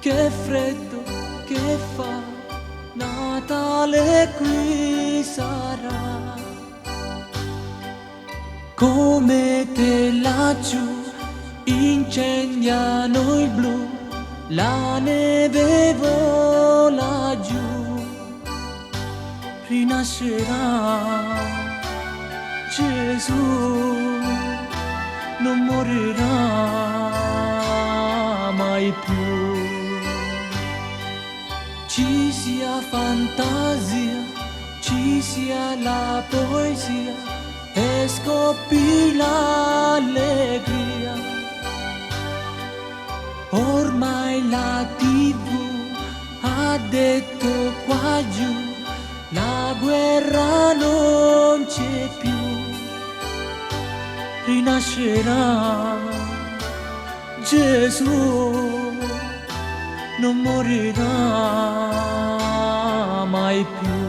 che freddo che fa, Natale qui sarà. Come te laggiù incendiano il blu, la neve vola giù, rinascerà Gesù, non morirà mai più. Ci sia fantasia, ci sia la poesia e scoppi l'allegria. Ormai la TV ha detto qua giù, la guerra non c'è più, rinascerà Gesù, non morirà mai più.